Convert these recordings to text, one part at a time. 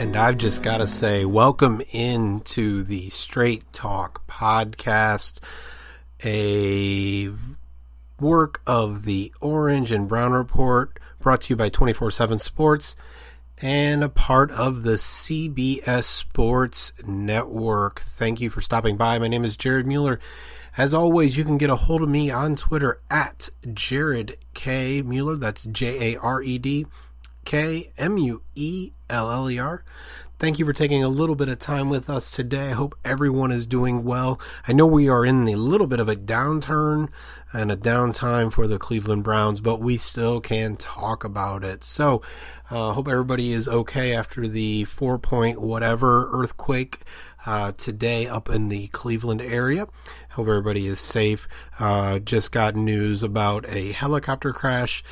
And I've just got to say, welcome into the Straight Talk podcast, a work of the Orange and Brown Report, brought to you by 24/7 Sports, and a part of the CBS Sports Network. Thank you for stopping by. My name is Jared Mueller. As always, you can get a hold of me on Twitter at Jared K. Mueller. That's JaredKMueller. Thank you for taking a little bit of time with us today. I hope everyone is doing well. I know we are in a little bit of a downturn and a downtime for the Cleveland Browns, but we still can talk about it. So, hope everybody is okay after the 4-point whatever earthquake today up in the Cleveland area. Hope everybody is safe. Just got news about a helicopter crash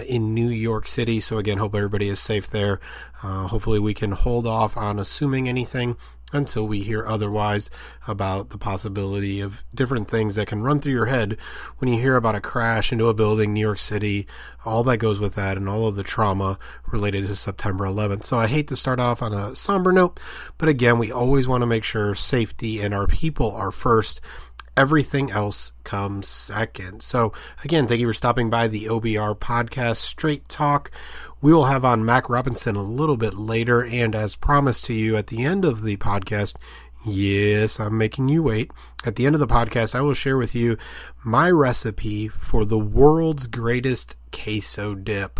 in New York City. So again, hope everybody is safe there. Hopefully we can hold off on assuming anything until we hear otherwise about the possibility of different things that can run through your head when you hear about a crash into a building, New York City, all that goes with that, and all of the trauma related to September 11th. So I hate to start off on a somber note, but again, we always want to make sure safety and our people are first. Everything else comes second. So again, thank you for stopping by the OBR podcast, Straight Talk. We will have on Mac Robinson a little bit later, and as promised to you at the end of the podcast, yes, I'm making you wait. At the end of the podcast, I will share with you my recipe for the world's greatest queso dip.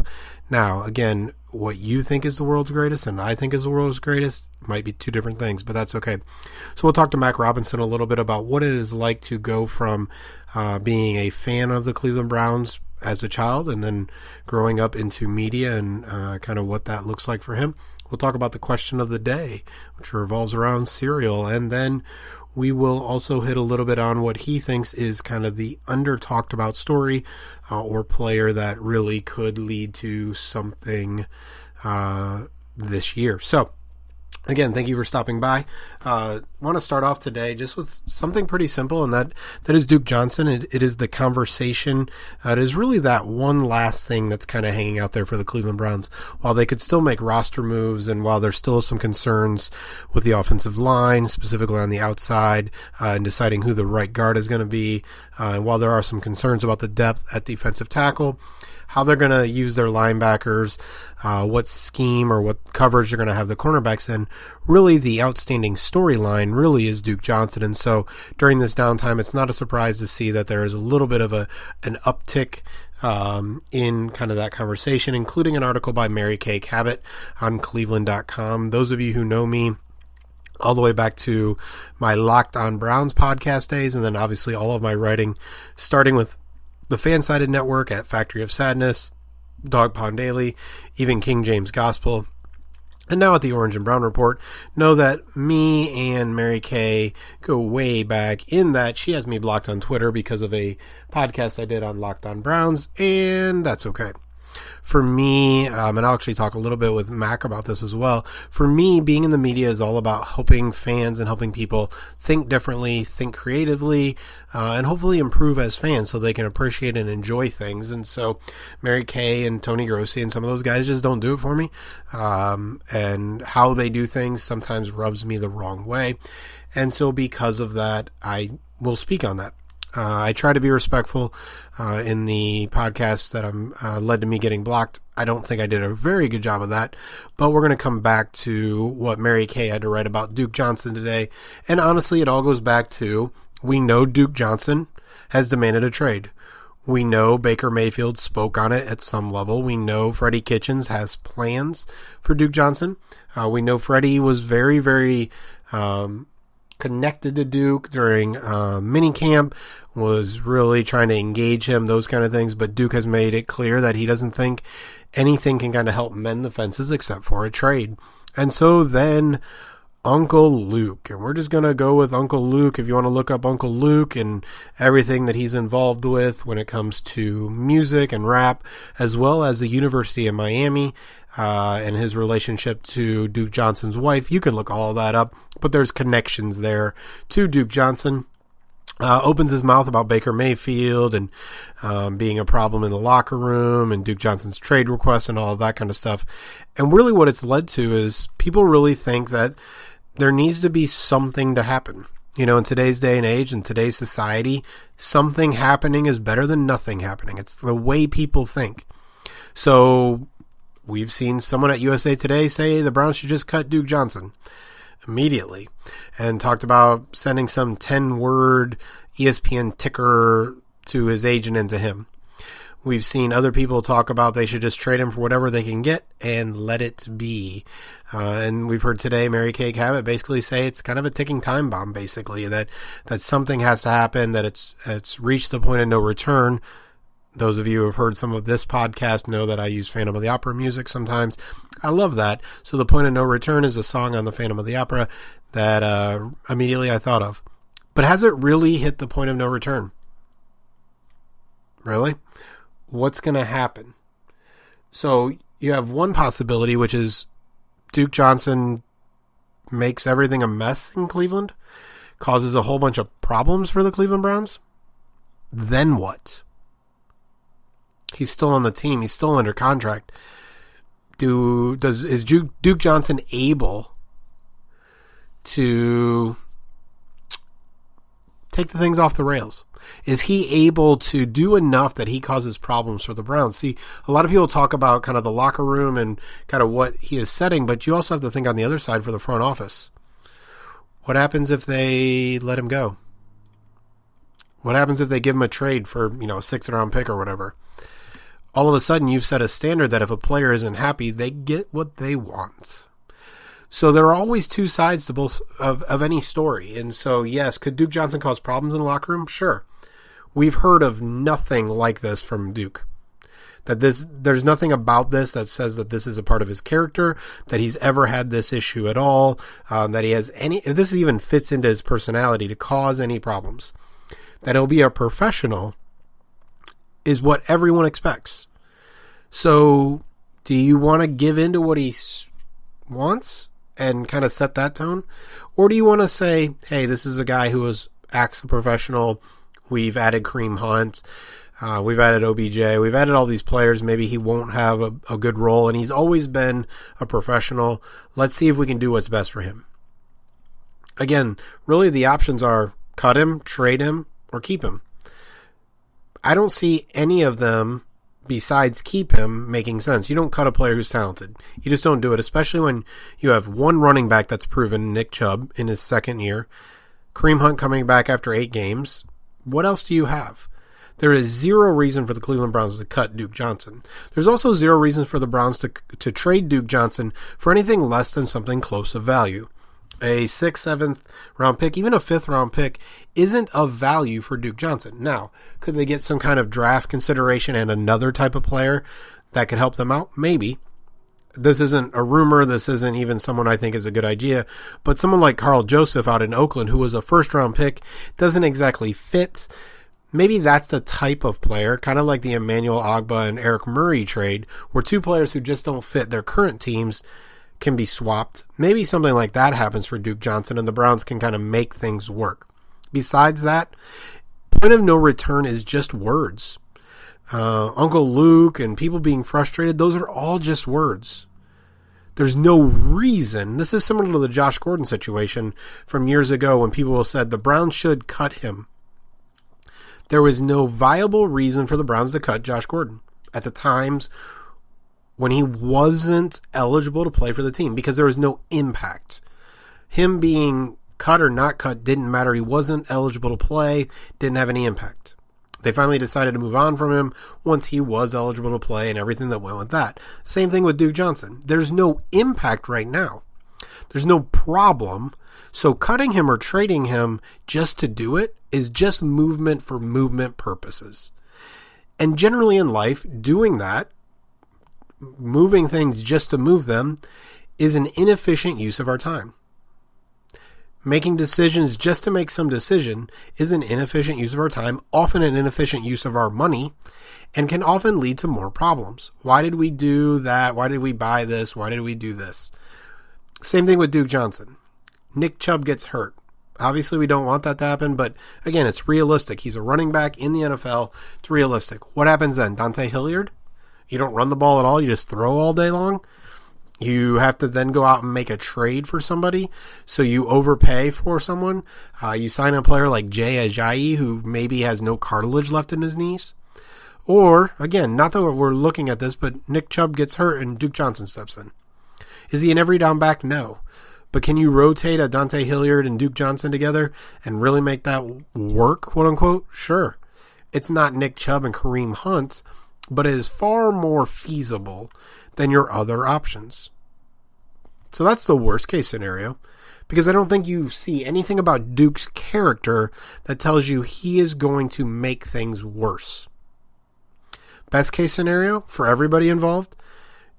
Now, again, what you think is the world's greatest and I think is the world's greatest might be two different things, but that's okay. So we'll talk to Mac Robinson a little bit about what it is like to go from being a fan of the Cleveland Browns as a child and then growing up into media and kind of what that looks like for him. We'll talk about the question of the day, which revolves around cereal, and then we will also hit a little bit on what he thinks is kind of the under-talked about story or player that really could lead to something this year. So, again, thank you for stopping by. I want to start off today just with something pretty simple, and that is Duke Johnson. It is the conversation. It is really that one last thing that's kind of hanging out there for the Cleveland Browns. While they could still make roster moves, and while there's still some concerns with the offensive line, specifically on the outside, and deciding who the right guard is going to be, and while there are some concerns about the depth at defensive tackle, how they're going to use their linebackers, what scheme or what coverage they're going to have the cornerbacks in. Really, the outstanding storyline really is Duke Johnson. And so during this downtime, it's not a surprise to see that there is a little bit of an uptick in kind of that conversation, including an article by Mary Kay Cabot on Cleveland.com. Those of you who know me all the way back to my Locked on Browns podcast days, and then obviously all of my writing, starting with the Fan-Sided Network at Factory of Sadness, Dog Pound Daily, even King James Gospel, and now at the Orange and Brown Report, know that me and Mary Kay go way back in that she has me blocked on Twitter because of a podcast I did on Locked on Browns, and that's okay. For me, and I'll actually talk a little bit with Mac about this as well, for me, being in the media is all about helping fans and helping people think differently, think creatively, and hopefully improve as fans so they can appreciate and enjoy things. And so Mary Kay and Tony Grossi and some of those guys just don't do it for me. And how they do things sometimes rubs me the wrong way. And so because of that, I will speak on that. I try to be respectful in the podcast that led to me getting blocked. I don't think I did a very good job of that, but we're going to come back to what Mary Kay had to write about Duke Johnson today. And honestly, it all goes back to, we know Duke Johnson has demanded a trade. We know Baker Mayfield spoke on it at some level. We know Freddie Kitchens has plans for Duke Johnson. We know Freddie was very, very connected to Duke during minicamp, was really trying to engage him, those kind of things. But Duke has made it clear that he doesn't think anything can kind of help mend the fences except for a trade. And so then Uncle Luke, and we're just going to go with Uncle Luke. If you want to look up Uncle Luke and everything that he's involved with when it comes to music and rap, as well as the University of Miami, and his relationship to Duke Johnson's wife, you can look all that up, but there's connections there to Duke Johnson. opens his mouth about Baker Mayfield and being a problem in the locker room and Duke Johnson's trade requests and all of that kind of stuff. And really what it's led to is people really think that there needs to be something to happen. You know, in today's day and age, in today's society, something happening is better than nothing happening. It's the way people think. So we've seen someone at USA Today say the Browns should just cut Duke Johnson immediately, and talked about sending some 10-word ESPN ticker to his agent and to him. We've seen other people talk about they should just trade him for whatever they can get and let it be. And we've heard today Mary Kay Cabot basically say it's kind of a ticking time bomb, basically, that something has to happen, that it's reached the point of no return. Those of you who have heard some of this podcast know that I use Phantom of the Opera music sometimes. I love that. So the point of no return is a song on the Phantom of the Opera that immediately I thought of. But has it really hit the point of no return? Really? What's going to happen? So you have one possibility, which is Duke Johnson makes everything a mess in Cleveland, causes a whole bunch of problems for the Cleveland Browns. Then what? He's still on the team. He's still under contract. Is Duke Johnson able to take the things off the rails? Is he able to do enough that he causes problems for the Browns? See, a lot of people talk about kind of the locker room and kind of what he is setting, but you also have to think on the other side for the front office. What happens if they let him go? What happens if they give him a trade for, a 6th-round pick or whatever? All of a sudden, you've set a standard that if a player isn't happy, they get what they want. So there are always two sides to both of any story. And so, yes, could Duke Johnson cause problems in the locker room? Sure. We've heard of nothing like this from Duke. There's nothing about this that says that this is a part of his character, that he's ever had this issue at all, that he has if this even fits into his personality to cause any problems. That he'll be a professional is what everyone expects. So, do you want to give in to what he wants and kind of set that tone? Or do you want to say, hey, this is a guy who acts a professional. We've added Kareem Hunt. We've added OBJ. We've added all these players. Maybe he won't have a good role, and he's always been a professional. Let's see if we can do what's best for him. Again, really the options are cut him, trade him, or keep him. I don't see any of them besides keep him making sense. You don't cut a player who's talented. You just don't do it, especially when you have one running back that's proven, Nick Chubb, in his second year. Kareem Hunt coming back after 8 games. What else do you have? There is zero reason for the Cleveland Browns to cut Duke Johnson. There's also zero reason for the Browns to trade Duke Johnson for anything less than something close of value. A 6th, 7th round pick, even a 5th round pick, isn't of value for Duke Johnson. Now, could they get some kind of draft consideration and another type of player that could help them out? Maybe. This isn't a rumor. This isn't even someone I think is a good idea. But someone like Carl Joseph out in Oakland, who was a 1st round pick, doesn't exactly fit. Maybe that's the type of player, kind of like the Emmanuel Ogbah and Eric Murray trade, where 2 players who just don't fit their current teams can be swapped. Maybe something like that happens for Duke Johnson and the Browns can kind of make things work. Besides that, point of no return is just words. Uncle Luke and people being frustrated, those are all just words. There's no reason. This is similar to the Josh Gordon situation from years ago when people said the Browns should cut him. There was no viable reason for the Browns to cut Josh Gordon at the times when he wasn't eligible to play for the team because there was no impact. Him being cut or not cut didn't matter. He wasn't eligible to play, didn't have any impact. They finally decided to move on from him once he was eligible to play and everything that went with that. Same thing with Duke Johnson. There's no impact right now. There's no problem. So cutting him or trading him just to do it is just movement for movement purposes. And generally in life, doing that, moving things just to move them, is an inefficient use of our time. Making decisions just to make some decision is an inefficient use of our time, often an inefficient use of our money, and can often lead to more problems. Why did we do that? Why did we buy this? Why did we do this? Same thing with Duke Johnson. Nick Chubb gets hurt. Obviously, we don't want that to happen, but again, it's realistic. He's a running back in the NFL. It's realistic. What happens then? Dante Hilliard? You don't run the ball at all. You just throw all day long. You have to then go out and make a trade for somebody. So you overpay for someone. You sign a player like Jay Ajayi, who maybe has no cartilage left in his knees. Or, again, not that we're looking at this, but Nick Chubb gets hurt and Duke Johnson steps in. Is he an every down back? No. But can you rotate a Dante Hilliard and Duke Johnson together and really make that work, quote unquote? Sure. It's not Nick Chubb and Kareem Hunt, but it is far more feasible than your other options. So that's the worst case scenario, because I don't think you see anything about Duke's character that tells you he is going to make things worse. Best case scenario for everybody involved,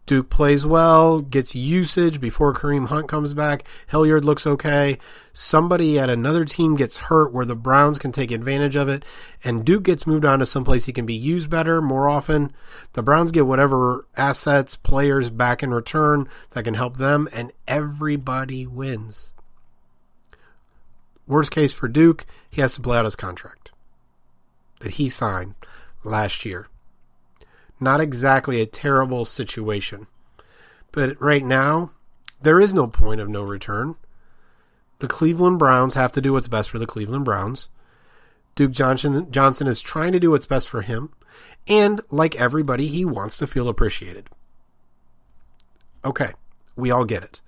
Duke plays well, gets usage before Kareem Hunt comes back. Hilliard looks okay. Somebody at another team gets hurt where the Browns can take advantage of it, and Duke gets moved on to someplace he can be used better, more often. The Browns get whatever assets, players back in return that can help them, and everybody wins. Worst case for Duke, he has to play out his contract that he signed last year. Not exactly a terrible situation. But right now, there is no point of no return. The Cleveland Browns have to do what's best for the Cleveland Browns. Duke Johnson is trying to do what's best for him. And like everybody, he wants to feel appreciated. Okay, we all get it.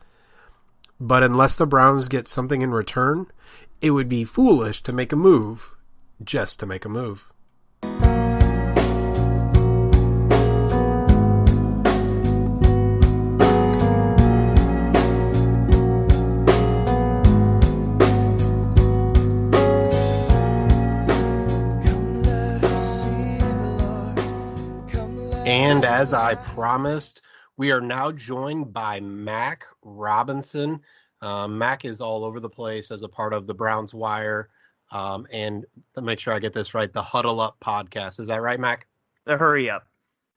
But unless the Browns get something in return, it would be foolish to make a move just to make a move. And as I promised, we are now joined by Mac Robinson. Mac is all over the place as a part of the Browns Wire. And to make sure I get this right, the Huddle Up podcast. Is that right, Mac? The Hurry Up.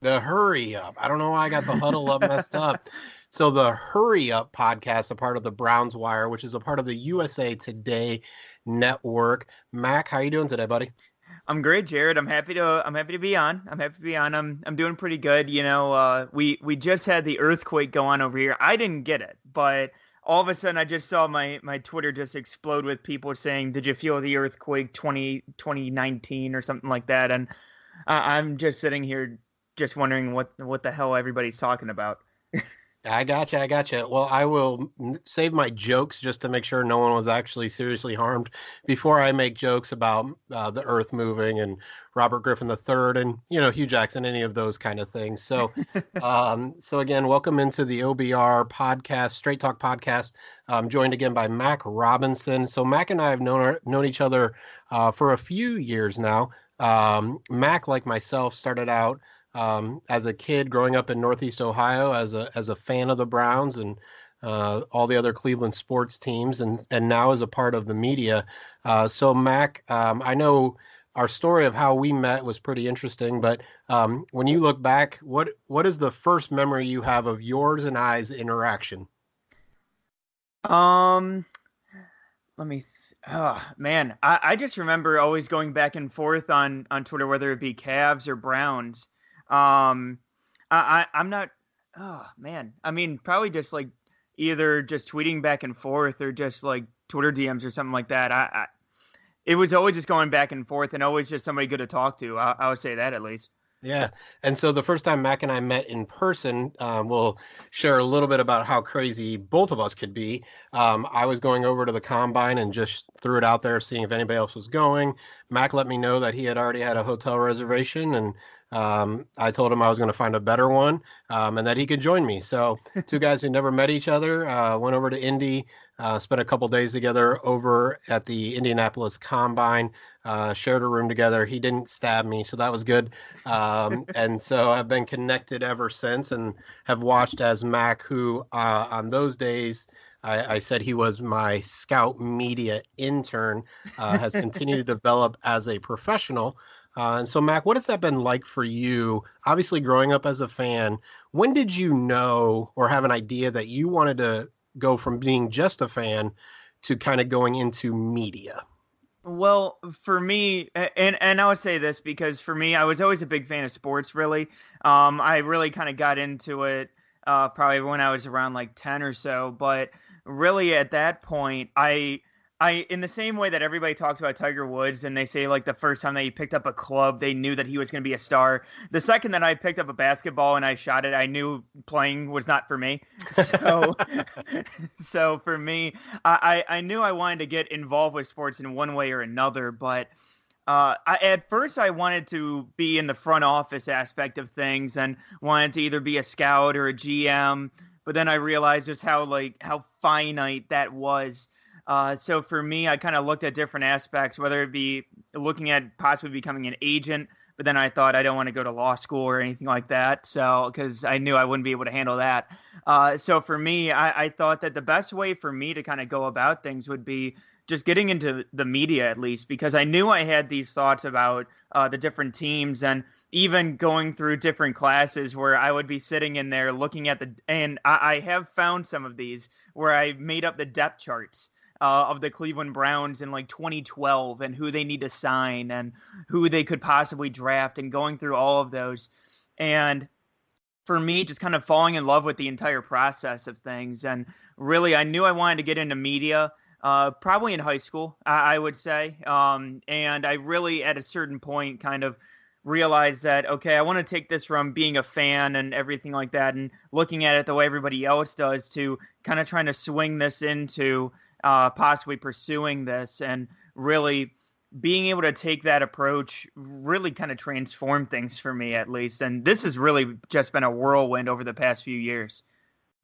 The Hurry Up. I don't know why I got the Huddle Up messed up. So the Hurry Up podcast, a part of the Browns Wire, which is a part of the USA Today network. Mac, how you doing today, buddy? I'm great, Jared. I'm happy to be on. I'm doing pretty good. You know, we just had the earthquake go on over here. I didn't get it, but all of a sudden I just saw my Twitter just explode with people saying, "Did you feel the earthquake 2019 or something like that?" And I'm just sitting here just wondering what the hell everybody's talking about. I gotcha. Well, I will save my jokes just to make sure no one was actually seriously harmed before I make jokes about the earth moving and Robert Griffin III and, Hugh Jackson, any of those kind of things. So, so again, welcome into the OBR podcast, Straight Talk podcast. I'm joined again by Mac Robinson. So Mac and I have known each other for a few years now. Mac, like myself, started out as a kid growing up in Northeast Ohio as a fan of the Browns and all the other Cleveland sports teams, and now as a part of the media. So Mac, I know our story of how we met was pretty interesting, but when you look back, what is the first memory you have of yours and I's interaction? Let me man, I just remember always going back and forth on Twitter, whether it be Cavs or Browns. I'm not, oh man, I mean, probably just like either just tweeting back and forth or just like Twitter DMs or something like that. It was always just going back and forth and always just somebody good to talk to. I would say that at least. Yeah. And so the first time Mac and I met in person, we'll share a little bit about how crazy both of us could be. I was going over to the combine and just threw it out there, seeing if anybody else was going. Mac let me know that he had already had a hotel reservation, and I told him I was going to find a better one, and that he could join me. So two guys who never met each other went over to Indy, spent a couple days together over at the Indianapolis Combine, shared a room together. He didn't stab me, so that was good. And so I've been connected ever since and have watched as Mac, who on those days, I said he was my scout media intern, has continued to develop as a professional. And so, Mac, what has that been like for you? Obviously, growing up as a fan, when did you know or have an idea that you wanted to go from being just a fan to kind of going into media? Well, for me, and I would say this because for me, I was always a big fan of sports, really. I really kind of got into it probably when I was around like 10 or so. But really at that point, in the same way that everybody talks about Tiger Woods and they say like the first time that he picked up a club, they knew that he was going to be a star. The second that I picked up a basketball and I shot it, I knew playing was not for me. So, so for me, I knew I wanted to get involved with sports in one way or another, but at first I wanted to be in the front office aspect of things and wanted to either be a scout or a GM, but then I realized just how finite that was. So for me, I kind of looked at different aspects, whether it be looking at possibly becoming an agent, but then I thought I don't want to go to law school or anything like that. So, because I knew I wouldn't be able to handle that. So for me, I thought that the best way for me to kind of go about things would be just getting into the media at least, because I knew I had these thoughts about the different teams and even going through different classes where I would be sitting in there looking at and I have found some of these where I made up the depth charts of the Cleveland Browns in like 2012 and who they need to sign and who they could possibly draft and going through all of those. And for me, just kind of falling in love with the entire process of things. And really, I knew I wanted to get into media, probably in high school, I would say. And I really, at a certain point, kind of realized that, okay, I want to take this from being a fan and everything like that and looking at it the way everybody else does to kind of trying to swing this into possibly pursuing this, and really being able to take that approach really kind of transformed things for me, at least. And this has really just been a whirlwind over the past few years.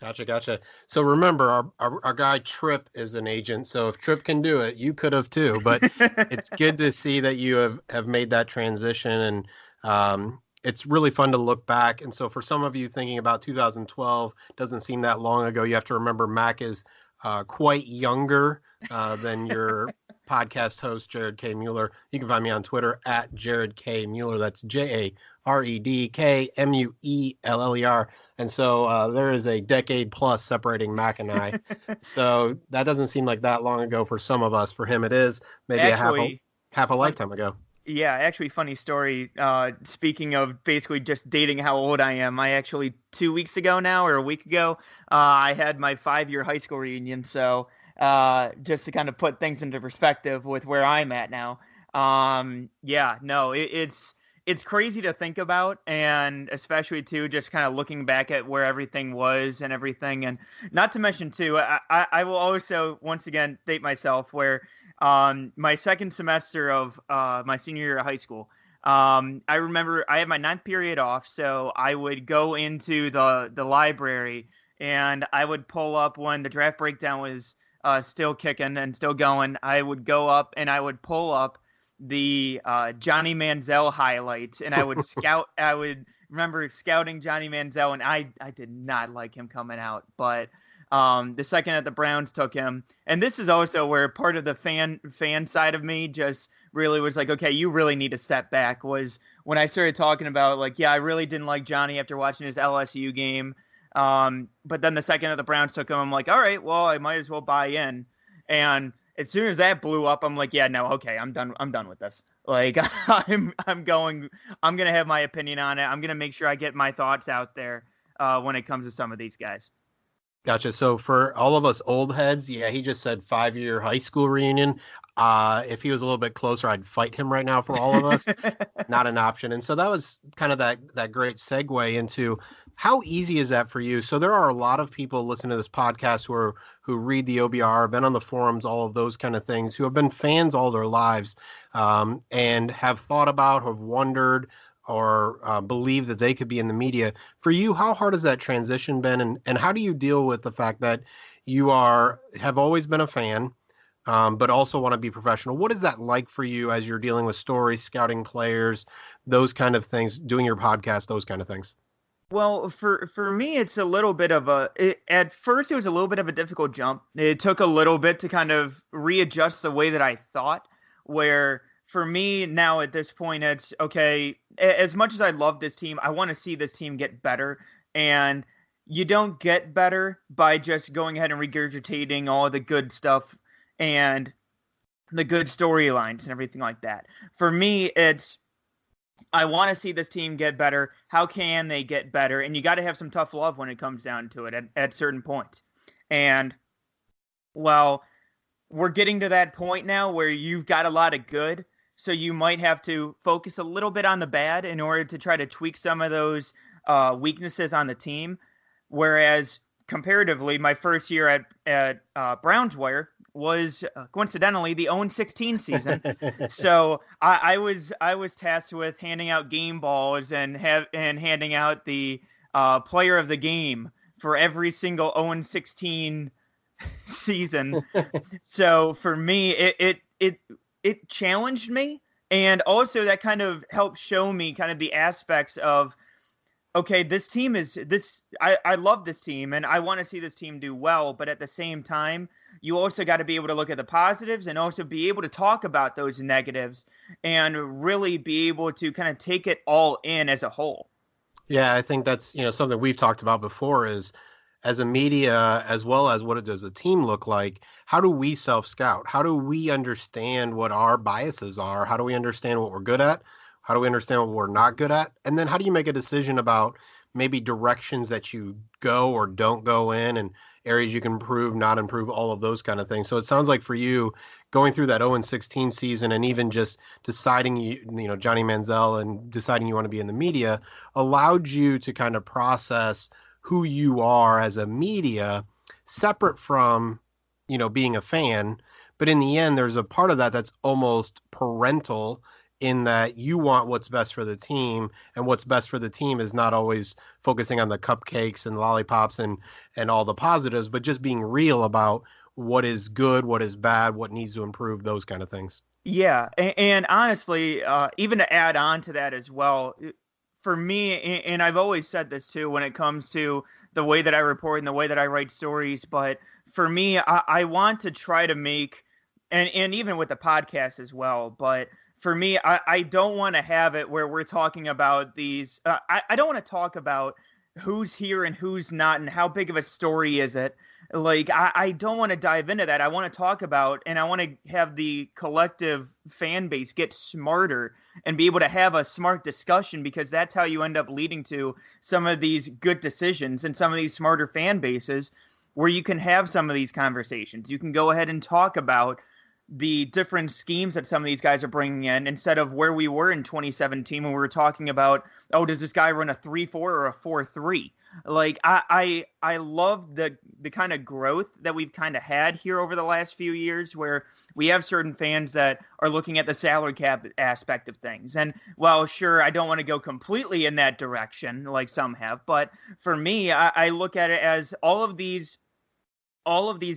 Gotcha. So remember, our guy Tripp is an agent. So if Tripp can do it, you could have too. But it's good to see that you have made that transition, and it's really fun to look back. And so for some of you thinking about 2012, doesn't seem that long ago. You have to remember Mac is quite younger than your podcast host, Jared K. Mueller. You can find me on Twitter at Jared K. Mueller. That's JaredKMueller. And so there is a decade plus separating Mac and I. So that doesn't seem like that long ago for some of us. For him, it is maybe half a lifetime ago. Yeah, actually, funny story. Speaking of basically just dating how old I am, I actually 2 weeks ago now, or a week ago, I had my 5-year high school reunion. So just to kind of put things into perspective with where I'm at now. Yeah, no, it's crazy to think about, and especially too, just kind of looking back at where everything was and everything, and not to mention too, I will also once again date myself where my second semester of my senior year of high school, I remember I had my 9th period off, so I would go into the library and I would pull up when the draft breakdown was still kicking and still going. I would go up and I would pull up the Johnny Manziel highlights, and I would I would remember scouting Johnny Manziel, and I did not like him coming out, but the second that the Browns took him, and this is also where part of the fan side of me just really was like, okay, you really need to step back, was when I started talking about like, yeah, I really didn't like Johnny after watching his LSU game. But then the second that the Browns took him, I'm like, all right, well, I might as well buy in. And as soon as that blew up, I'm like, yeah, no, okay, I'm done with this. Like, I'm going to have my opinion on it. I'm going to make sure I get my thoughts out there when it comes to some of these guys. Gotcha. So for all of us old heads, yeah, he just said 5-year high school reunion. If he was a little bit closer, I'd fight him right now for all of us. Not an option. And so that was kind of that great segue into how easy is that for you? So there are a lot of people listening to this podcast who read the OBR, been on the forums, all of those kind of things, who have been fans all their lives, and have thought about, have wondered, or believe that they could be in the media. For you, how hard has that transition been, and how do you deal with the fact that you have always been a fan, but also want to be professional? What is that like for you as you're dealing with stories, scouting players, those kind of things, doing your podcast, those kind of things? Well, for me, it's a little bit of at first it was a little bit of a difficult jump. It took a little bit to kind of readjust the way that I thought, where for me now at this point, it's okay, as much as I love this team, I want to see this team get better. And you don't get better by just going ahead and regurgitating all of the good stuff and the good storylines and everything like that. For me, it's I want to see this team get better. How can they get better? And you got to have some tough love when it comes down to it at certain points. And well, we're getting to that point now where you've got a lot of good, so you might have to focus a little bit on the bad in order to try to tweak some of those weaknesses on the team. Whereas comparatively, my first year at Brownswire was coincidentally the 0-16 season. So I was tasked with handing out game balls and handing out the player of the game for every single 0-16 season. So for me, it challenged me, and also that kind of helped show me kind of the aspects of, okay, this team is this. I love this team, and I want to see this team do well. But at the same time, you also got to be able to look at the positives and also be able to talk about those negatives and really be able to kind of take it all in as a whole. Yeah, I think that's, something we've talked about before is, as a media, as well as what does a team look like, how do we self-scout? How do we understand what our biases are? How do we understand what we're good at? How do we understand what we're not good at? And then how do you make a decision about maybe directions that you go or don't go in, and areas you can improve, not improve, all of those kind of things. So it sounds like for you, going through that 0-16 season and even just deciding, Johnny Manziel, and deciding you want to be in the media allowed you to kind of process who you are as a media separate from, being a fan. But in the end, there's a part of that that's almost parental, in that you want what's best for the team, and what's best for the team is not always focusing on the cupcakes and lollipops and all the positives, but just being real about what is good, what is bad, what needs to improve, those kind of things. Yeah. And honestly, even to add on to that as well, for me, and I've always said this too, when it comes to the way that I report and the way that I write stories, but for me, I want to try to make, and even with the podcast as well, but for me, I don't want to have it where we're talking about these. I don't want to talk about who's here and who's not and how big of a story is it. Like, I don't want to dive into that. I want to talk about, and I want to have the collective fan base get smarter and be able to have a smart discussion, because that's how you end up leading to some of these good decisions and some of these smarter fan bases where you can have some of these conversations. You can go ahead and talk about the different schemes that some of these guys are bringing in, instead of where we were in 2017 when we were talking about, oh, does this guy run a 3-4 or a 4-3? Like, I love the kind of growth that we've kind of had here over the last few years, where we have certain fans that are looking at the salary cap aspect of things. And well, sure, I don't want to go completely in that direction like some have, but for me, I look at it as all of these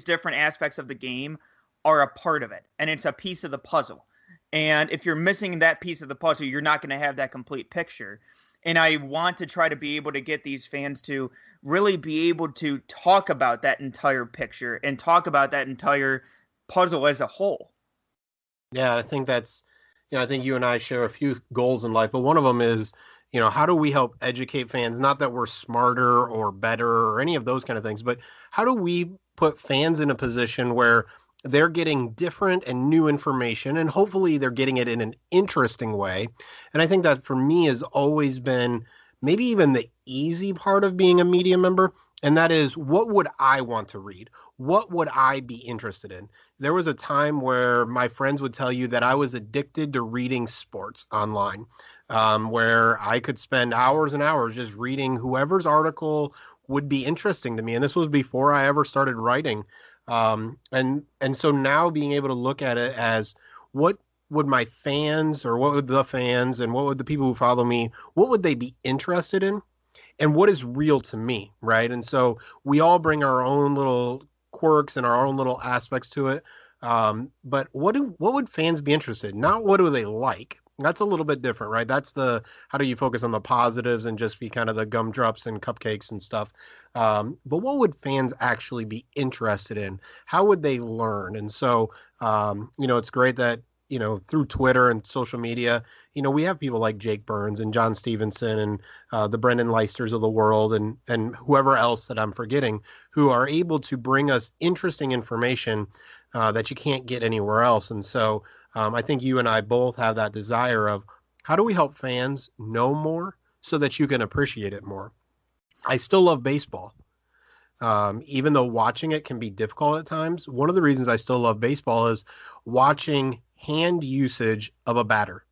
different aspects of the game are a part of it, and it's a piece of the puzzle. And if you're missing that piece of the puzzle, you're not going to have that complete picture. And I want to try to be able to get these fans to really be able to talk about that entire picture and talk about that entire puzzle as a whole. Yeah, I think that's, I think you and I share a few goals in life, but one of them is, how do we help educate fans? Not that we're smarter or better or any of those kind of things, but how do we put fans in a position where they're getting different and new information, and hopefully they're getting it in an interesting way. And I think that for me has always been maybe even the easy part of being a media member. And that is, what would I want to read? What would I be interested in? There was a time where my friends would tell you that I was addicted to reading sports online, where I could spend hours and hours just reading whoever's article would be interesting to me. And this was before I ever started writing. And so now being able to look at it as, what would my fans, or what would the fans, and what would the people who follow me, what would they be interested in, and what is real to me, right? And so we all bring our own little quirks and our own little aspects to it. But what would fans be interested in? Not what do they like. That's a little bit different, right? That's how do you focus on the positives and just be kind of the gumdrops and cupcakes and stuff. But what would fans actually be interested in? How would they learn? And so, it's great that, through Twitter and social media, we have people like Jake Burns and John Stevenson and the Brendan Leisters of the world and whoever else that I'm forgetting, who are able to bring us interesting information that you can't get anywhere else. And so I think you and I both have that desire of how do we help fans know more so that you can appreciate it more. I still love baseball. Even though watching it can be difficult at times, one of the reasons I still love baseball is watching hand usage of a batter,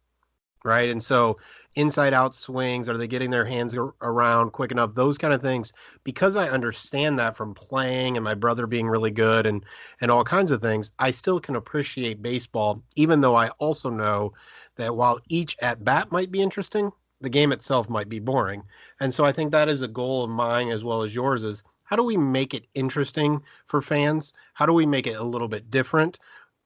right? And so inside out swings, are they getting their hands around quick enough? Those kind of things. Because I understand that from playing and my brother being really good and all kinds of things, I still can appreciate baseball, even though I also know that while each at bat might be interesting, the game itself might be boring. And so I think that is a goal of mine as well as yours is how do we make it interesting for fans? How do we make it a little bit different?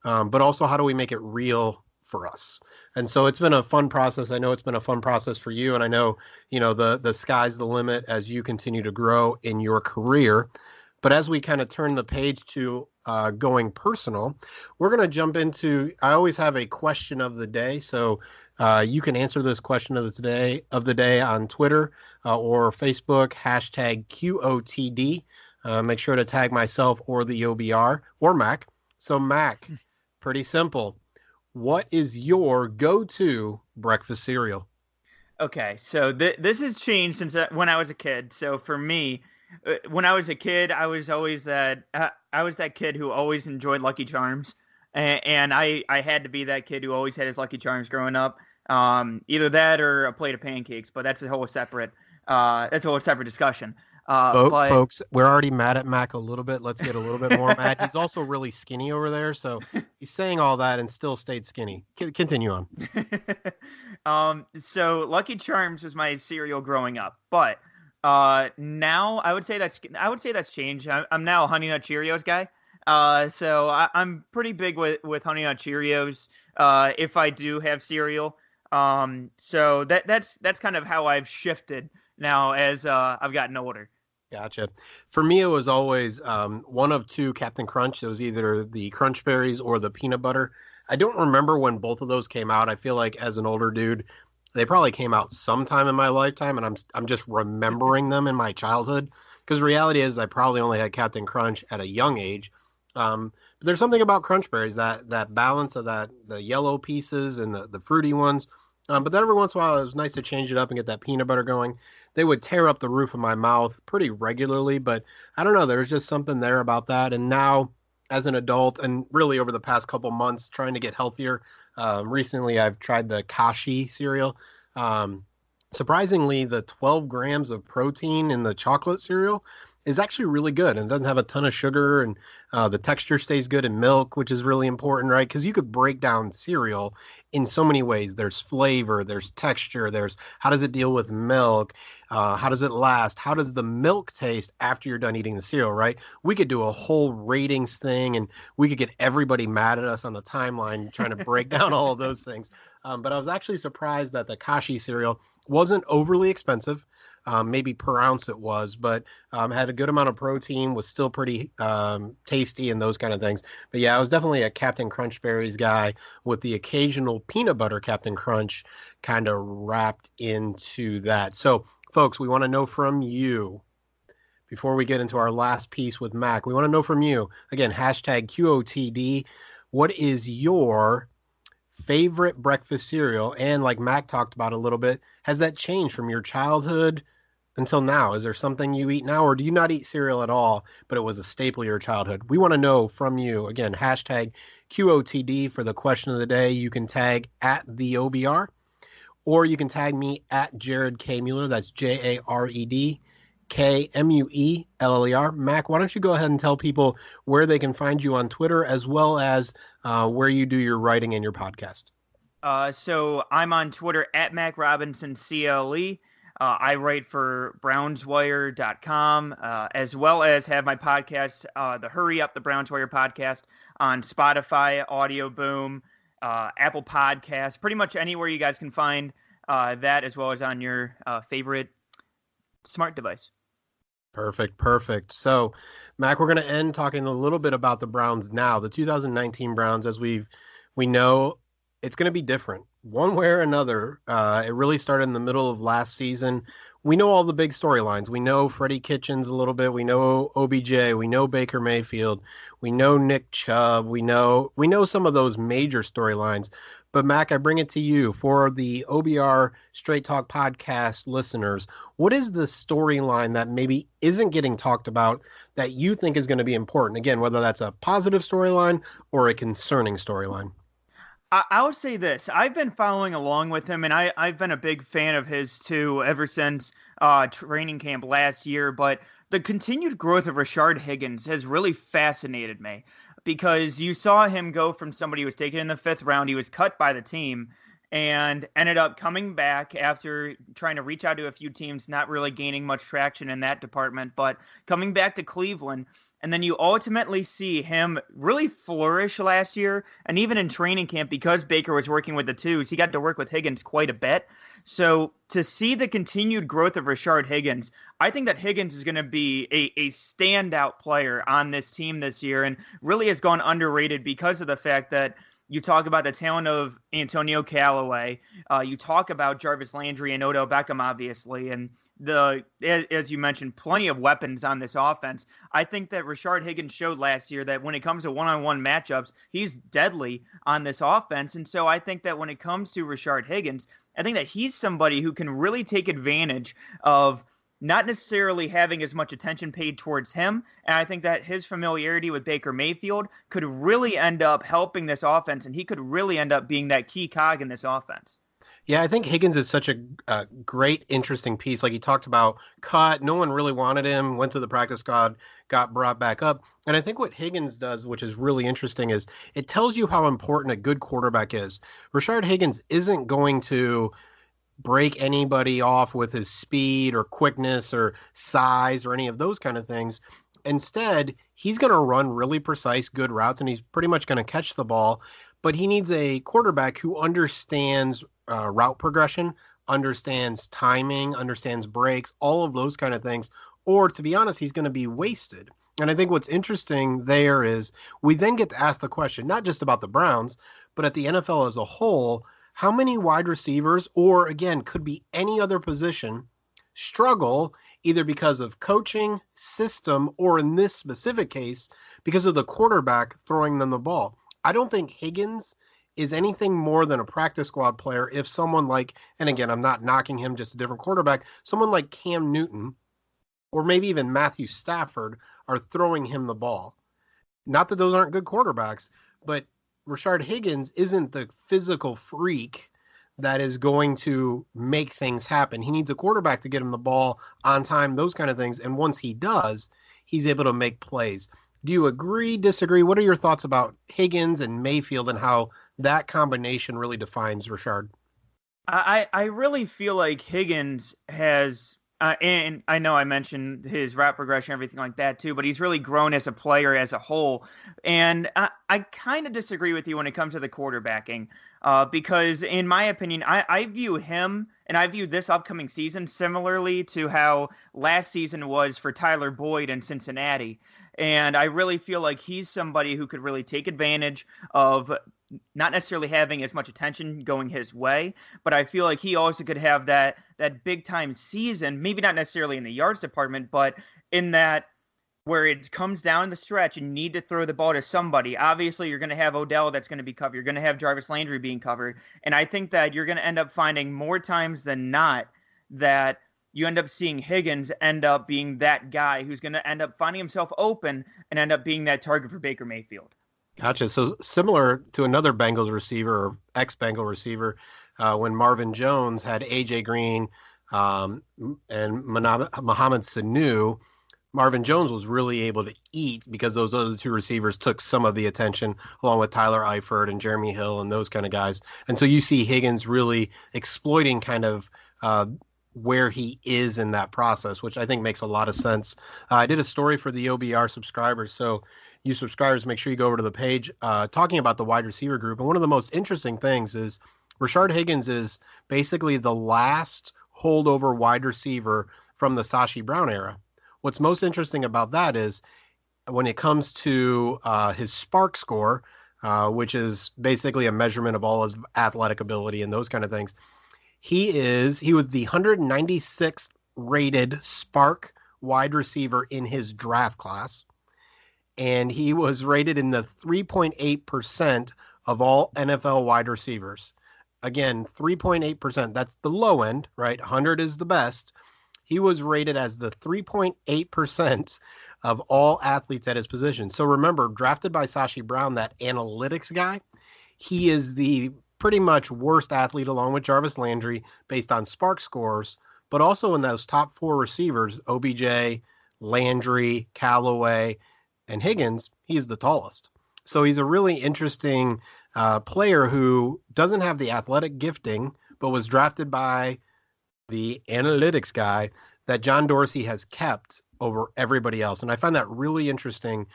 But also how do we make it real for us? And so it's been a fun process. I know it's been a fun process for you. And I know, the sky's the limit as you continue to grow in your career. But as we kind of turn the page to going personal, we're going to jump into, I always have a question of the day. So you can answer this question of the day on Twitter or Facebook, hashtag QOTD. Make sure to tag myself or the OBR or Mac. So Mac, pretty simple. What is your go-to breakfast cereal? Okay, so this has changed since when I was a kid. So for me, when I was a kid, I was always that kid who always enjoyed Lucky Charms, and I had to be that kid who always had his Lucky Charms growing up. Either that or a plate of pancakes, but that's a whole separate discussion. But Folks, we're already mad at Mac a little bit. Let's get a little bit more mad. He's also really skinny over there, so he's saying all that and still stayed skinny. Continue on. So Lucky Charms was my cereal growing up, but now I would say that's changed. I'm now a Honey Nut Cheerios guy. So I'm pretty big with Honey Nut Cheerios. If I do have cereal, so that's kind of how I've shifted now as I've gotten older. Gotcha. For me, it was always one of two Captain Crunch. It was either the Crunch Berries or the peanut butter. I don't remember when both of those came out. I feel like as an older dude, they probably came out sometime in my lifetime, and I'm just remembering them in my childhood. Because reality is, I probably only had Captain Crunch at a young age. But there's something about Crunch Berries that balance of the yellow pieces and the fruity ones. But then every once in a while, it was nice to change it up and get that peanut butter going. They would tear up the roof of my mouth pretty regularly, but I don't know. There was just something there about that. And now, as an adult, and really over the past couple months, trying to get healthier, recently I've tried the Kashi cereal. Surprisingly, the 12 grams of protein in the chocolate cereal is actually really good and doesn't have a ton of sugar, and the texture stays good in milk, which is really important, right? Because you could break down cereal in so many ways. There's flavor, there's texture, there's how does it deal with milk, how does it last, how does the milk taste after you're done eating the cereal, right? We could do a whole ratings thing, and we could get everybody mad at us on the timeline trying to break down all of those things. But I was actually surprised that the Kashi cereal wasn't overly expensive. Maybe per ounce it was, but had a good amount of protein, was still pretty tasty and those kind of things. But yeah, I was definitely a Captain Crunch Berries guy with the occasional peanut butter Captain Crunch kind of wrapped into that. So folks, we want to know from you before we get into our last piece with Mac. We want to know from you, again, hashtag QOTD, what is your favorite breakfast cereal? And like Mac talked about a little bit, has that changed from your childhood until now? Is there something you eat now, or do you not eat cereal at all, but it was a staple of your childhood? We want to know from you. Again, hashtag QOTD for the question of the day. You can tag at the OBR, or you can tag me at Jared K. Mueller. That's Jared Kmueller. Mac, why don't you go ahead and tell people where they can find you on Twitter, as well as where you do your writing and your podcast? So I'm on Twitter at Mac Robinson CLE. I write for brownswire.com, as well as have my podcast, the Hurry Up the Browns Wire podcast, on Spotify, Audio Boom, Apple Podcasts, pretty much anywhere you guys can find that, as well as on your favorite smart device. Perfect. So, Mac, we're going to end talking a little bit about the Browns now. The 2019 Browns, as we know, it's going to be different one way or another. It really started in the middle of last season we know all the big storylines. We know Freddie Kitchens a little bit. We know OBJ. We know Baker Mayfield. We know Nick Chubb. We know some of those major storylines. But Mac, I bring it to you for the OBR Straight Talk podcast listeners. What is the storyline that maybe isn't getting talked about that you think is going to be important? Again, whether that's a positive storyline or a concerning storyline. I would say this. I've been following along with him, and I've been a big fan of his too ever since training camp last year. But the continued growth of Rashard Higgins has really fascinated me because you saw him go from somebody who was taken in the fifth round, he was cut by the team, and ended up coming back after trying to reach out to a few teams, not really gaining much traction in that department, but coming back to Cleveland. And then you ultimately see him really flourish last year. And even in training camp, because Baker was working with the twos, he got to work with Higgins quite a bit. So to see the continued growth of Rashard Higgins, I think that Higgins is going to be a standout player on this team this year and really has gone underrated because of the fact that you talk about the talent of Antonio Callaway. You talk about Jarvis Landry and Odell Beckham, obviously, and as you mentioned, plenty of weapons on this offense. I think that Rashard Higgins showed last year that when it comes to one-on-one matchups, he's deadly on this offense. And so I think that when it comes to Rashard Higgins, I think that he's somebody who can really take advantage of not necessarily having as much attention paid towards him. And I think that his familiarity with Baker Mayfield could really end up helping this offense, and he could really end up being that key cog in this offense. Yeah, I think Higgins is such a great, interesting piece. Like he talked about cut, no one really wanted him, went to the practice squad, got brought back up. And I think what Higgins does, which is really interesting, is it tells you how important a good quarterback is. Rashard Higgins isn't going to break anybody off with his speed or quickness or size or any of those kind of things. Instead, he's going to run really precise, good routes, and he's pretty much going to catch the ball. But he needs a quarterback who understands route progression, understands timing, understands breaks, all of those kind of things. Or to be honest, he's going to be wasted. And I think what's interesting there is we then get to ask the question, not just about the Browns, but at the NFL as a whole, how many wide receivers, or again, could be any other position, struggle either because of coaching, system, or in this specific case, because of the quarterback throwing them the ball. I don't think Higgins is anything more than a practice squad player if someone like, and again, I'm not knocking him, just a different quarterback, someone like Cam Newton or maybe even Matthew Stafford are throwing him the ball. Not that those aren't good quarterbacks, but Rashard Higgins isn't the physical freak that is going to make things happen. He needs a quarterback to get him the ball on time, those kind of things. And once he does, he's able to make plays. Do you agree, disagree? What are your thoughts about Higgins and Mayfield and how that combination really defines Rashard? I really feel like Higgins has, and I know I mentioned his route progression, everything like that too, but he's really grown as a player as a whole. And I kind of disagree with you when it comes to the quarterbacking, because in my opinion, I view him and I view this upcoming season similarly to how last season was for Tyler Boyd in Cincinnati. And I really feel like he's somebody who could really take advantage of not necessarily having as much attention going his way, but I feel like he also could have that big time season, maybe not necessarily in the yards department, but in that where it comes down the stretch and you need to throw the ball to somebody. Obviously, you're going to have Odell that's going to be covered. You're going to have Jarvis Landry being covered. And I think that you're going to end up finding more times than not that you end up seeing Higgins end up being that guy who's going to end up finding himself open and end up being that target for Baker Mayfield. Gotcha. So similar to another Bengals receiver or ex-Bengal receiver, when Marvin Jones had A.J. Green and Mohamed Sanu, Marvin Jones was really able to eat because those other two receivers took some of the attention along with Tyler Eifert and Jeremy Hill and those kind of guys. And so you see Higgins really exploiting kind of where he is in that process, which I think makes a lot of sense. I did a story for the OBR subscribers. So you subscribers, make sure you go over to the page talking about the wide receiver group. And one of the most interesting things is Rashard Higgins is basically the last holdover wide receiver from the Sashi Brown era. What's most interesting about that is when it comes to his SPARQ score, which is basically a measurement of all his athletic ability and those kind of things, he was the 196th rated spark wide receiver in his draft class. And he was rated in the 3.8% of all NFL wide receivers. Again, 3.8%, that's the low end, right? 100 is the best. He was rated as the 3.8% of all athletes at his position. So remember, drafted by Sashi Brown, that analytics guy, he is the pretty much worst athlete along with Jarvis Landry based on spark scores, but also in those top 4 receivers, OBJ, Landry, Callaway, and Higgins, he's the tallest. So he's a really interesting player who doesn't have the athletic gifting, but was drafted by the analytics guy that John Dorsey has kept over everybody else. And I find that really interesting,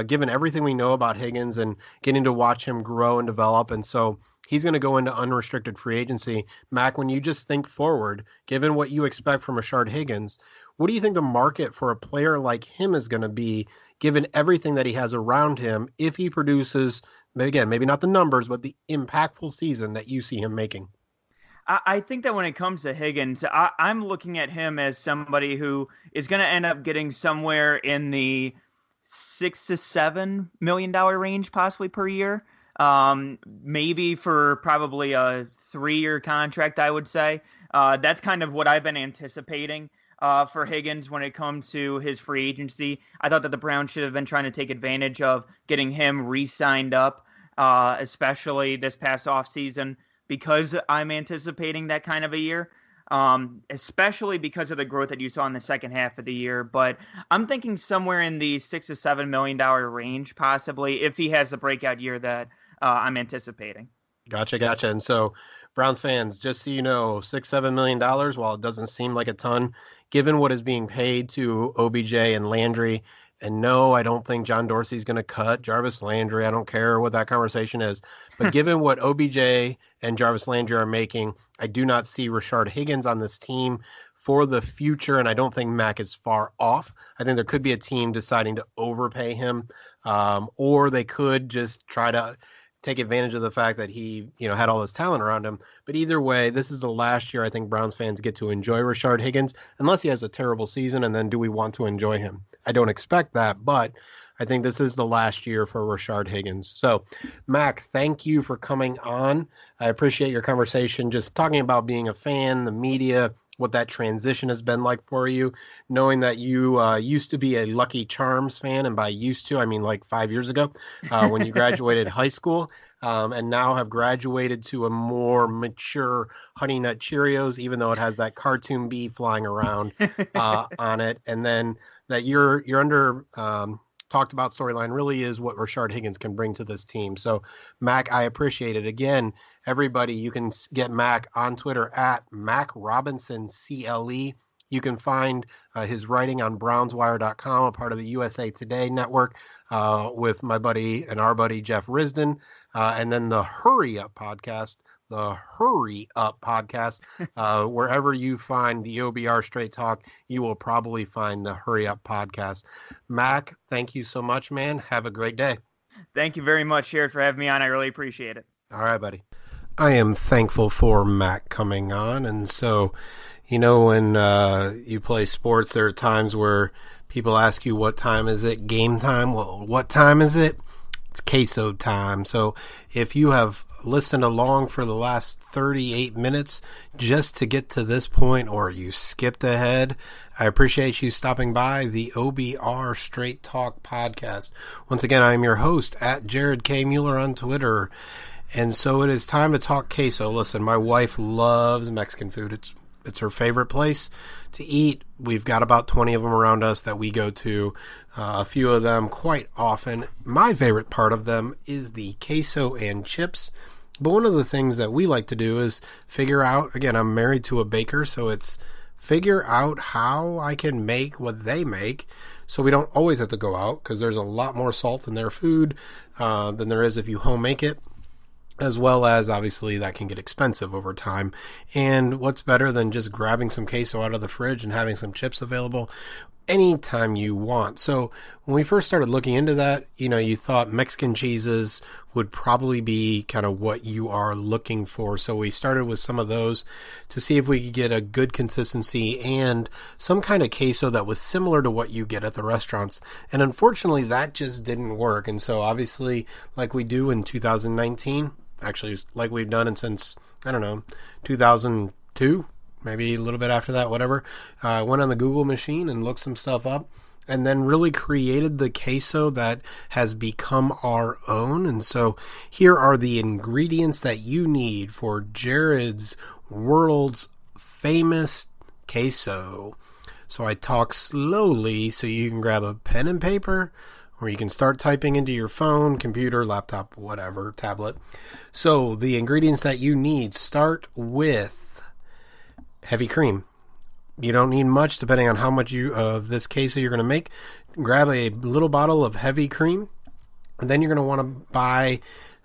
given everything we know about Higgins and getting to watch him grow and develop. And so he's going to go into unrestricted free agency. Mac, when you just think forward, given what you expect from Rashard Higgins, what do you think the market for a player like him is going to be, given everything that he has around him, if he produces, again, maybe not the numbers, but the impactful season that you see him making? I think that when it comes to Higgins, I'm looking at him as somebody who is going to end up getting somewhere in the $6 to $7 million range, possibly per year. Maybe for probably a 3-year contract, I would say. That's kind of what I've been anticipating for Higgins when it comes to his free agency. I thought that the Browns should have been trying to take advantage of getting him re-signed up, especially this past offseason, because I'm anticipating that kind of a year, especially because of the growth that you saw in the second half of the year. But I'm thinking somewhere in the $6 to $7 million range, possibly, if he has the breakout year that I'm anticipating. Gotcha. And so, Browns fans, just so you know, $6-7 million, while it doesn't seem like a ton, given what is being paid to OBJ and Landry, and no, I don't think John Dorsey's going to cut Jarvis Landry. I don't care what that conversation is. But given what OBJ and Jarvis Landry are making, I do not see Rashard Higgins on this team for the future, and I don't think Mac is far off. I think there could be a team deciding to overpay him, or they could just try to take advantage of the fact that he, had all this talent around him. But either way, this is the last year I think Browns fans get to enjoy Rashard Higgins, unless he has a terrible season, and then do we want to enjoy him? I don't expect that, but I think this is the last year for Rashard Higgins. So, Mac, thank you for coming on. I appreciate your conversation, just talking about being a fan, the media, what that transition has been like for you, knowing that you used to be a Lucky Charms fan, and by used to, I mean like 5 years ago when you graduated high school, and now have graduated to a more mature Honey Nut Cheerios, even though it has that cartoon bee flying around on it. And then that you're under talked about storyline really is what Rashard Higgins can bring to this team. So, Mac, I appreciate it. Again, everybody, you can get Mac on Twitter at MacRobinsonCLE. You can find his writing on BrownsWire.com, a part of the USA Today network, with my buddy and our buddy Jeff Risdon, and then the Hurry Up podcast. Wherever you find the OBR Straight Talk, you will probably find the Hurry Up podcast. Mac, thank you so much, man. Have a great day. Thank you very much, Jared, for having me on. I really appreciate it. All right, buddy. I am thankful for Mac coming on. And so, when you play sports, there are times where people ask you, what time is it? Game time? Well, what time is it? It's queso time. So if you have listened along for the last 38 minutes just to get to this point, or you skipped ahead, I appreciate you stopping by the OBR Straight Talk podcast. Once again, I'm your host at Jared K. Mueller on Twitter. And so it is time to talk queso. Listen, my wife loves Mexican food. It's her favorite place to eat. We've got about 20 of them around us that we go to, a few of them quite often. My favorite part of them is the queso and chips. But one of the things that we like to do is figure out, again, I'm married to a baker, so it's figure out how I can make what they make so we don't always have to go out, because there's a lot more salt in their food than there is if you home make it. As well as, obviously, that can get expensive over time. And what's better than just grabbing some queso out of the fridge and having some chips available anytime you want? So when we first started looking into that, you thought Mexican cheeses would probably be kind of what you are looking for. So we started with some of those to see if we could get a good consistency and some kind of queso that was similar to what you get at the restaurants. And unfortunately, that just didn't work. And so obviously, like we do in 2019, actually like we've done since, 2002, maybe a little bit after that, whatever. I went on the Google machine and looked some stuff up, and then really created the queso that has become our own. And so here are the ingredients that you need for Jared's world's famous queso. So I talk slowly so you can grab a pen and paper, or you can start typing into your phone, computer, laptop, whatever, tablet. So the ingredients that you need start with heavy cream. You don't need much depending on how much of this queso you're going to make. Grab a little bottle of heavy cream, and then you're going to want to buy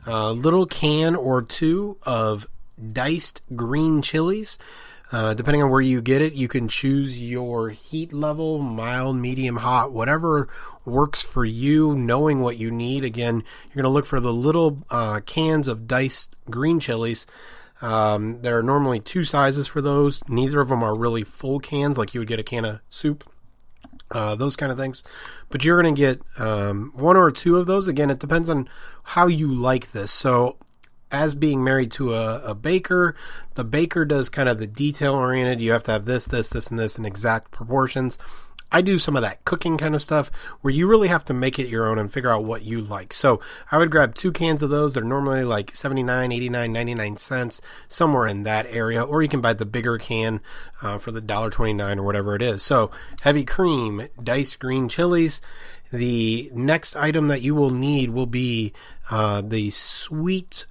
a little can or two of diced green chilies. Depending on where you get it, you can choose your heat level, mild, medium, hot, whatever works for you, knowing what you need. Again, you're going to look for the little cans of diced green chilies. There are normally two sizes for those. Neither of them are really full cans like you would get a can of soup, those kind of things. But you're going to get one or two of those. Again, it depends on how you like this. So as being married to a baker, the baker does kind of the detail-oriented. You have to have this, and this in exact proportions. I do some of that cooking kind of stuff where you really have to make it your own and figure out what you like. So I would grab 2 cans of those. They're normally like 79, 89, 99 cents, somewhere in that area. Or you can buy the bigger can for the $1.29 or whatever it is. So heavy cream, diced green chilies. The next item that you will need will be the sweet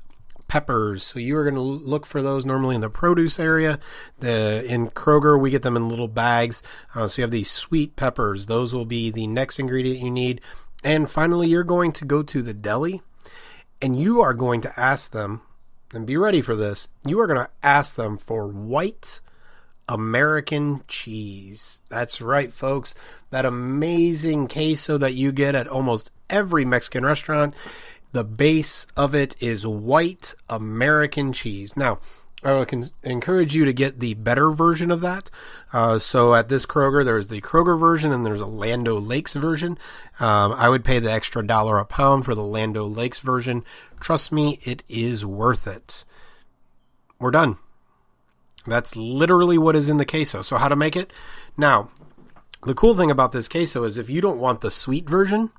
peppers. So you are going to look for those normally in the produce area. In Kroger, we get them in little bags. So you have these sweet peppers. Those will be the next ingredient you need. And finally, you're going to go to the deli, and you are going to ask them, and be ready for this, you are going to ask them for white American cheese. That's right, folks. That amazing queso that you get at almost every Mexican restaurant. The base of it is white American cheese. Now, I can encourage you to get the better version of that. So at this Kroger, there's the Kroger version and there's a Land O'Lakes version. I would pay the extra $1 a pound for the Land O'Lakes version. Trust me, it is worth it. We're done. That's literally what is in the queso. So how to make it? Now, the cool thing about this queso is if you don't want the sweet version,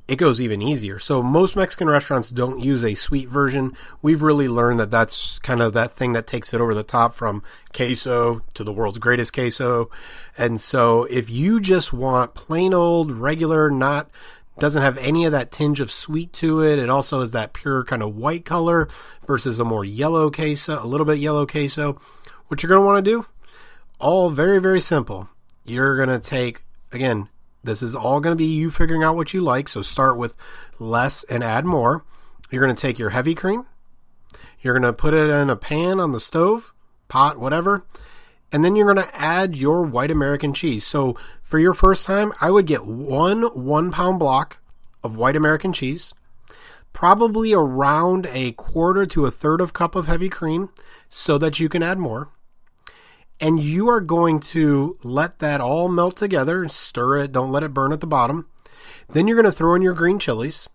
it goes even easier. So most Mexican restaurants don't use a sweet version. We've really learned that that's kind of that thing that takes it over the top from queso to the world's greatest queso. And so if you just want plain old, regular, doesn't have any of that tinge of sweet to it. It also is that pure kind of white color versus a more yellow queso, a little bit yellow queso. What you're going to want to do, all very, very simple. You're going to take, again, this is all going to be you figuring out what you like. So start with less and add more. You're going to take your heavy cream. You're going to put it in a pan on the stove, pot, whatever. And then you're going to add your white American cheese. So for your first time, I would get one 1-pound block of white American cheese, probably around a quarter to a third of cup of heavy cream so that you can add more. And you are going to let that all melt together and stir it. Don't let it burn at the bottom. Then you're going to throw in your green chilies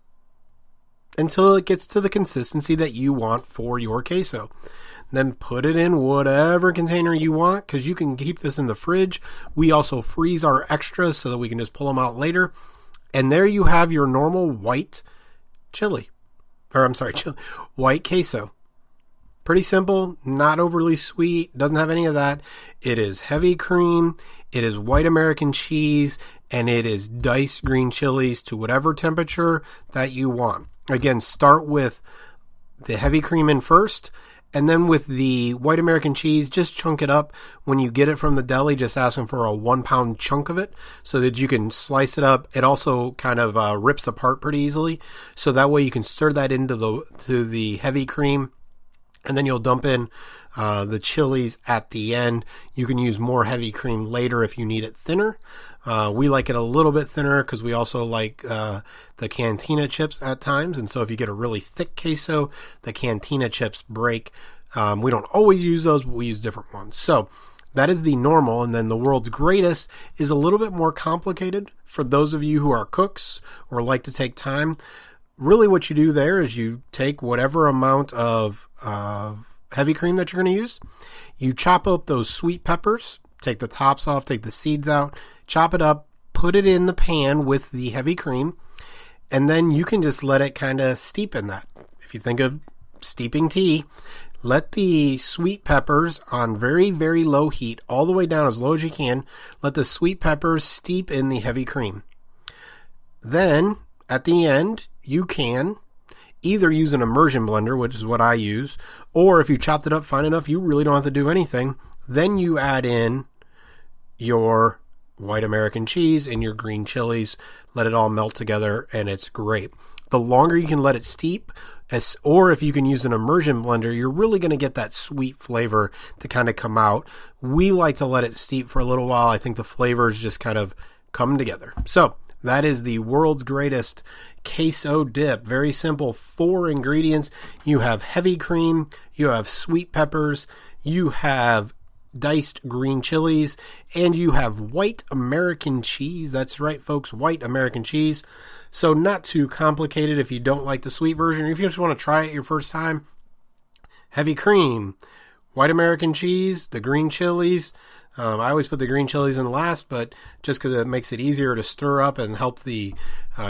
until it gets to the consistency that you want for your queso. Then put it in whatever container you want because you can keep this in the fridge. We also freeze our extras so that we can just pull them out later. And there you have your normal white white queso. Pretty simple, not overly sweet, doesn't have any of that. It is heavy cream, it is white American cheese, and it is diced green chilies to whatever temperature that you want. Again, start with the heavy cream in first, and then with the white American cheese, just chunk it up. When you get it from the deli, just ask them for a 1-pound chunk of it so that you can slice it up. It also kind of rips apart pretty easily, so that way you can stir that into the heavy cream. And then you'll dump in the chilies at the end. You can use more heavy cream later if you need it thinner. We like it a little bit thinner because we also like the Cantina chips at times. And so if you get a really thick queso, the Cantina chips break. We don't always use those, but we use different ones. So that is the normal. And then the world's greatest is a little bit more complicated for those of you who are cooks or like to take time. Really what you do there is you take whatever amount of heavy cream that you're going to use. You chop up those sweet peppers, take the tops off, take the seeds out, chop it up, put it in the pan with the heavy cream, and then you can just let it kind of steep in that. If you think of steeping tea, let the sweet peppers on very, very low heat, all the way down as low as you can, let the sweet peppers steep in the heavy cream. Then, at the end, you can either use an immersion blender, which is what I use, or if you chopped it up fine enough, you really don't have to do anything. Then you add in your white American cheese and your green chilies, let it all melt together, and it's great. The longer you can let it steep, or if you can use an immersion blender, you're really going to get that sweet flavor to kind of come out. We like to let it steep for a little while. I think the flavors just kind of come together. So that is the world's greatest queso dip. Very simple, 4 ingredients. You have heavy cream, you have sweet peppers, you have diced green chilies, and you have white American cheese. That's right, folks, white American cheese. So not too complicated if you don't like the sweet version. If you just want to try it your first time, heavy cream, white American cheese, the green chilies. I always put the green chilies in last, but just because it makes it easier to stir up and help the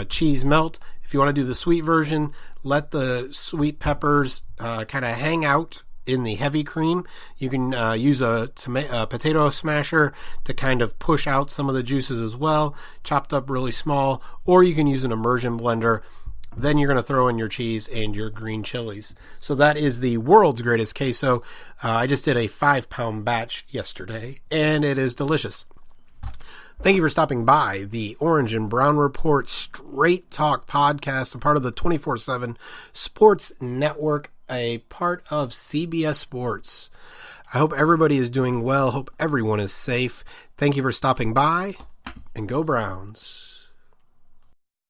cheese melt. If you want to do the sweet version, let the sweet peppers kind of hang out in the heavy cream. You can use a potato smasher to kind of push out some of the juices as well, chopped up really small, or you can use an immersion blender. Then you're going to throw in your cheese and your green chilies. So that is the world's greatest queso. I just did a 5-pound batch yesterday, and it is delicious. Thank you for stopping by the Orange and Brown Report Straight Talk podcast, a part of the 24/7 Sports Network, a part of CBS Sports. I hope everybody is doing well. Hope everyone is safe. Thank you for stopping by, and go Browns.